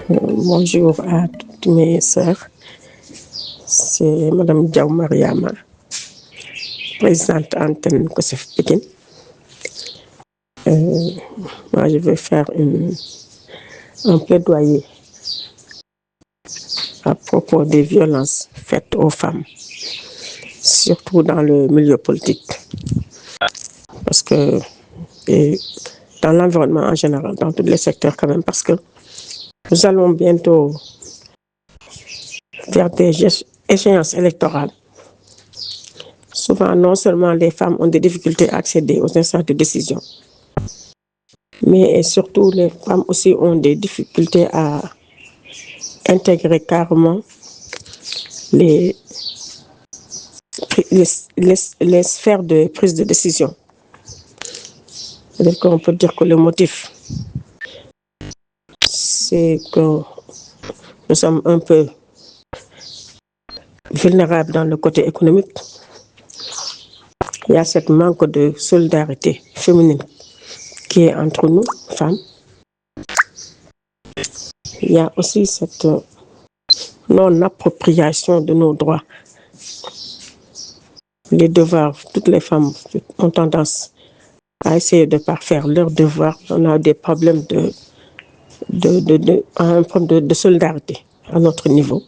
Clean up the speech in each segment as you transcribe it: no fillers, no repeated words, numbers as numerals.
Bonjour à toutes mes sœurs. C'est Madame Diaw Mariama, présidente antenne COSEF Pékin. Moi, je vais faire un plaidoyer à propos des violences faites aux femmes, surtout dans le milieu politique. Parce que, et dans l'environnement en général, dans tous les secteurs quand même, parce que nous allons bientôt vers des échéances électorales. Souvent, non seulement les femmes ont des difficultés à accéder aux instances de décision, mais surtout les femmes aussi ont des difficultés à intégrer carrément les, les sphères de prise de décision. C'est-à-dire qu'on peut dire que le motif, c'est que nous sommes un peu vulnérables dans le côté économique. Il y a ce manque de solidarité féminine qui est entre nous, femmes. Il y a aussi cette non-appropriation de nos droits. Les devoirs, toutes les femmes ont tendance à essayer de parfaire leurs devoirs. On a des problèmes un problème de solidarité à notre niveau,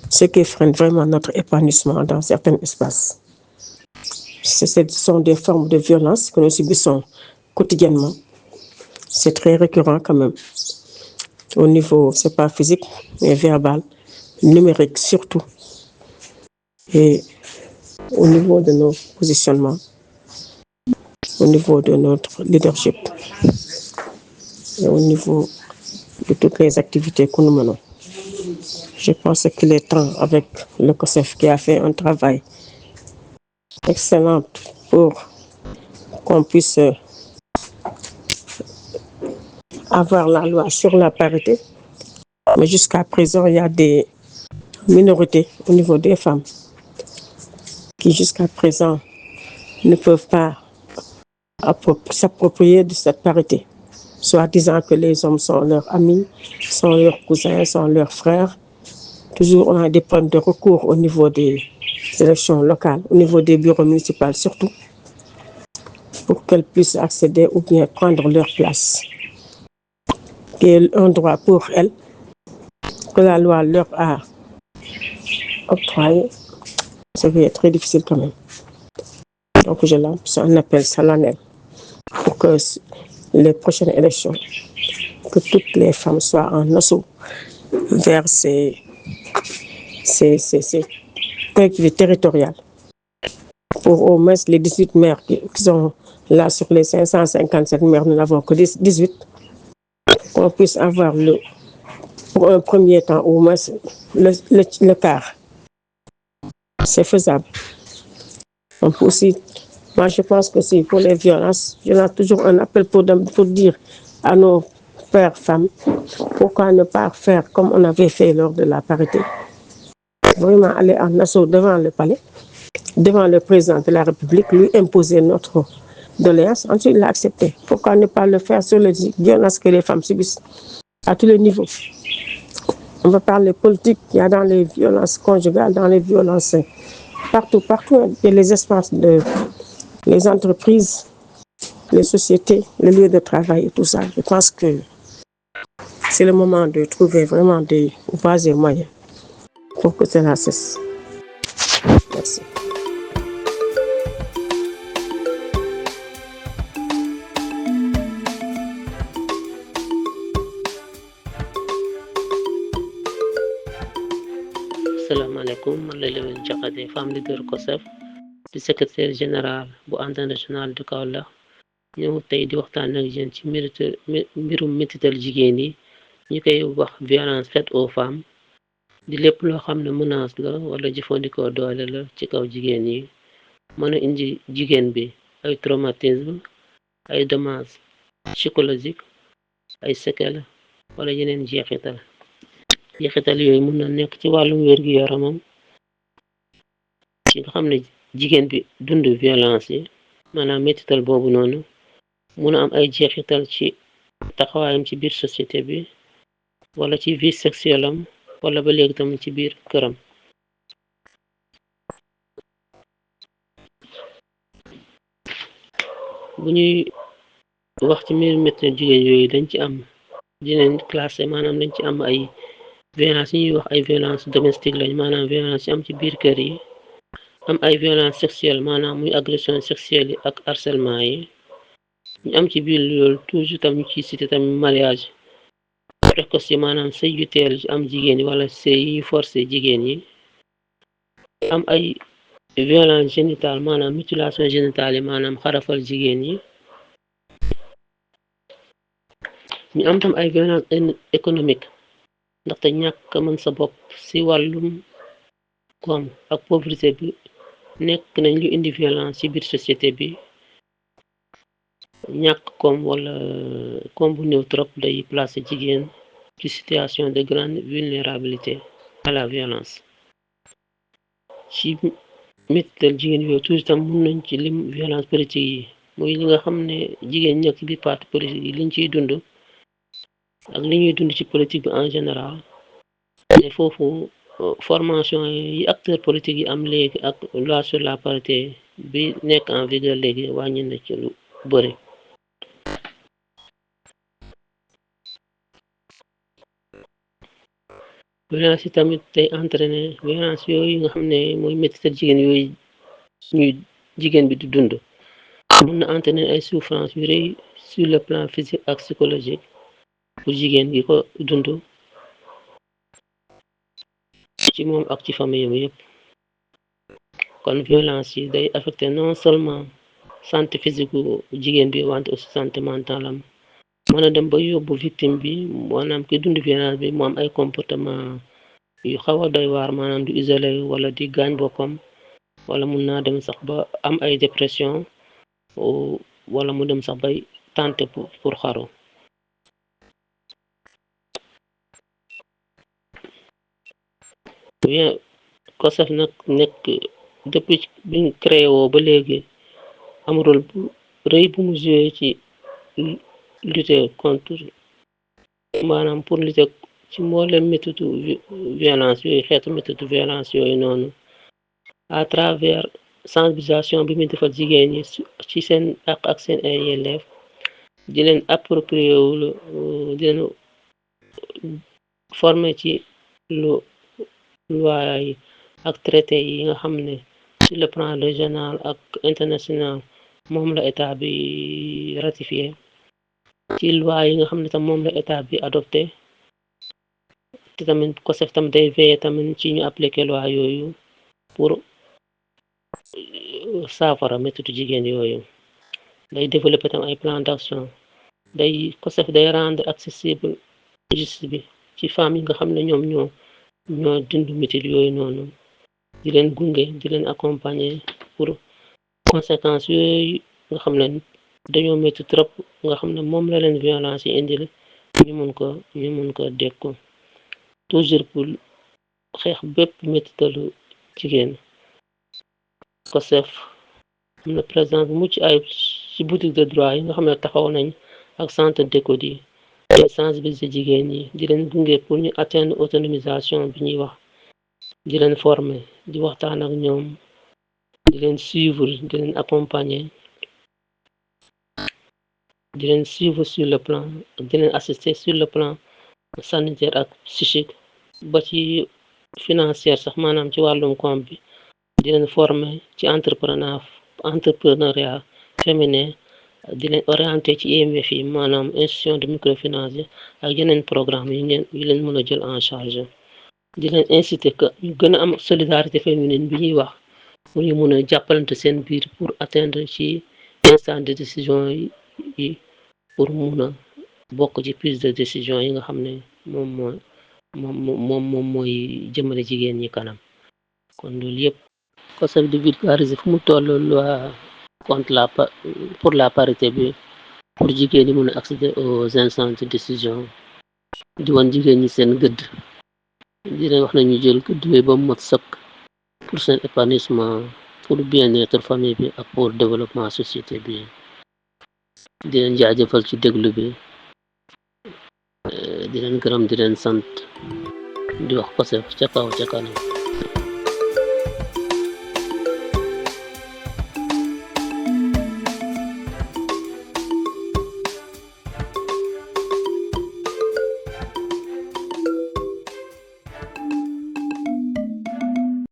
ce qui freine vraiment notre épanouissement dans certains espaces. Ce sont des formes de violence que nous subissons quotidiennement. C'est très récurrent quand même. Au niveau, c'est pas physique, mais verbal, numérique surtout. Et au niveau de nos positionnements, au niveau de notre leadership et au niveau de toutes les activités que nous menons. Je pense qu'il est temps, avec le COSEF qui a fait un travail excellent pour qu'on puisse avoir la loi sur la parité. Mais jusqu'à présent, il y a des minorités au niveau des femmes qui jusqu'à présent ne peuvent pas s'approprier de cette parité, soit disant que les hommes sont leurs amis, sont leurs cousins, sont leurs frères. Toujours, on a des problèmes de recours au niveau des élections locales, au niveau des bureaux municipaux surtout, pour qu'elles puissent accéder ou bien prendre leur place, qui est un droit pour elles, que la loi leur a octroyé. C'est très difficile quand même. Donc je lance un appel solennel pour que les prochaines élections, que toutes les femmes soient en assaut vers ces collectivités territoriales, pour au moins les 18 maires qui sont là sur les 557 maires, nous n'avons que 18, qu'on puisse avoir pour un premier temps au moins le quart. C'est faisable. Donc aussi, moi je pense que c'est pour les violences, je lance toujours un appel pour dire à nos pères, femmes, pourquoi ne pas faire comme on avait fait lors de la parité. Vraiment aller en assaut devant le palais, devant le président de la République, lui imposer notre doléance. Ensuite, il l'a accepté. Pourquoi ne pas le faire sur les violences que les femmes subissent à tous les niveaux? On va parler politique, il y a dans les violences conjugales, dans les violences partout, il y a les espaces les entreprises, les sociétés, les lieux de travail et tout ça. Je pense que c'est le moment de trouver vraiment des voies et moyens pour que cela cesse. Merci. Asalaamaaleykum, man la Lamine Diakhaté, femme leader COSEF di secrétaire général bu antenne nationale du Kaolack. ñëw tey di waxtaan ak yéen ci mbirum métital jigéen yi ñu koy wax violence faite aux femmes, di lépp loo xam ne menace la wala jëfandikoo doole la ci kaw jigéen yi, mën a indi jigéen bi ay traumatisme, ay dommages psychologiques, ay séquelles wala yeneen jeexital yooyu mën na nekk ci wàllum wér-gu-yaramam, ci nga xam ne jigéen bi dund violence yi, maanaam métital boobu noonu mun a am ay jeexital ci taxawaayam ci biir société bi, wala ci vie sexuelle am wala ba léegi tamit ci biir këram. bu ñuy wax ci mbirum métti jigéen yooyu dañ ci am dinañ classé maanaam dañ ci am ay violence yi ñuy wax ay violence domestique lañ maanaam violence yi am ci biir kër yi, am ay violence sexuelle maanaam muy agression sexuelle yi ak harcèlement yi. ñu am ci biir loolu toujours tam ñu ciy cité tamit mariage précoce yi maanaam sëy yu teel am jigéen yi wala sëy yi forcé jigéen yi. am ay violence génitale maanaam mutilation génitale yi maanaam xarafal jigéen yi. ñu am tam ay violence économique ndaxte ñàkk mën sa bopp ci wàllum koom ak pauvreté bi nekk nañ lu indi violence ci biir société bi. ñàkk koom wala koom bu néew trop day placer jigéen ci situation de grande vulnérabilité à la violence. ci mettital jigéen yooyu toujours tam mun nañ ci lim violence politique yi muy li nga xam ne jigéen ñi ci biir parti politique yi liñ ciy dund ak li ñuy dund ci politique bi en général. te foofu formation yi acteurs politiques yi am léegi ak loi sur la parité bi nekk en vigueur léegi wàññi na ci lu bëri. violence yi tamit tey entraîné violence yooyu nga xam ne mooy mettital jigéen yooyu ñuy jigéen bi di dund mun na entraîné ay souffrance yu rëy sur le plan physique ak psychologique pour jigéen gi ko dund ci moom ak ci famille yam yëpp. kon violence yi day affecté non seulement santé physique gu jigéen bi wante aussi santé mentale am. mën a dem ba yóbbu victime bi maanaam ki dund violence bi mu am ay comportement yu xaw a doy waar maanaam di isolé wala di gaañ boppam wala mun naa dem sax ba am ay dépression wala mu dem sax bay tenté pour xaru. COSEF nag nekk depuis biñ créé woo ba léegi am rôle bu rëy bu mu joué ci lutter contre maanaam pour lutter ci mboolem méthodu violence yooyu xeetu méthodu violence yooyu noonu à travers sensibilisation bi muy defal jigéen ñi ci seen àq ak seen ay yelleef di leen approprié wul di leen former ci lu loi yi ak traité yi nga xam ne sur le plan régional ak international moom la état bi ratifié. ci loi yi nga xam ne tam moom la état bi adopté te tamit COSEF tam day veillé tamit ci ñu appliqué loi yooyu pour saafara méttitu jigéen yooyu. day développé tam ay plan d'action COSEF day rendre accessible justice bi ci femmes yi nga xam ne ñoom ñoo dund métit yooyu noonu di leen gunge di leen accompagner pour conséquences yooyu nga xam ne dañoo métti trop nga xam ne moom la leen violence yi indil ñu mun ko dékku toujours pour xeex bépp méttitalu jigéen. COSEF am na présence bu mucc ay ci boutique de droit yi nga xam ne taxaw nañ ak centre d'écoute yi di sensibiliser jigéen ñi di leen gunge pour ñu atteindre autonomisation bi ñuy wax di leen former di waxtaan ak ñoom di leen suivre di leen accompagner di leen suivre sur le plan di leen assister sur le plan sanitaire ak psychique ba ci financière sax maanaam ci wàllum koom bi di leen former ci entrepreneuriat féminin di leen orienté ci IMF yi maanaam institution de microfinance ak yeneen programme yi leen mën a jël en charge di leen inciter que ñu gën a am solidarité féminine bi ñuy wax pour ñu mun a jàppalante seen biir pour atteindre ci instance de décision yi pour mun a bokk ci prise de décision yi nga xam ne moom mooy jëmale jigéen ñi kanam. kon loolu yëpp COSEF di vulgariser fu mu toll loi contre pour la parité bi pour jigéen ñi mun a accéder aux instances de décision di wan jigéen ñi seen gëdd di leen wax nañu jël gëdd yooyu ba mu mot sëkk pour seen épanouissement pour bien-être famille bi ak pour développement société bi. di leen jaajëfal ci déglu bi di di leen gërëm di leen sant di wax COSEF ca kaw ca kanam.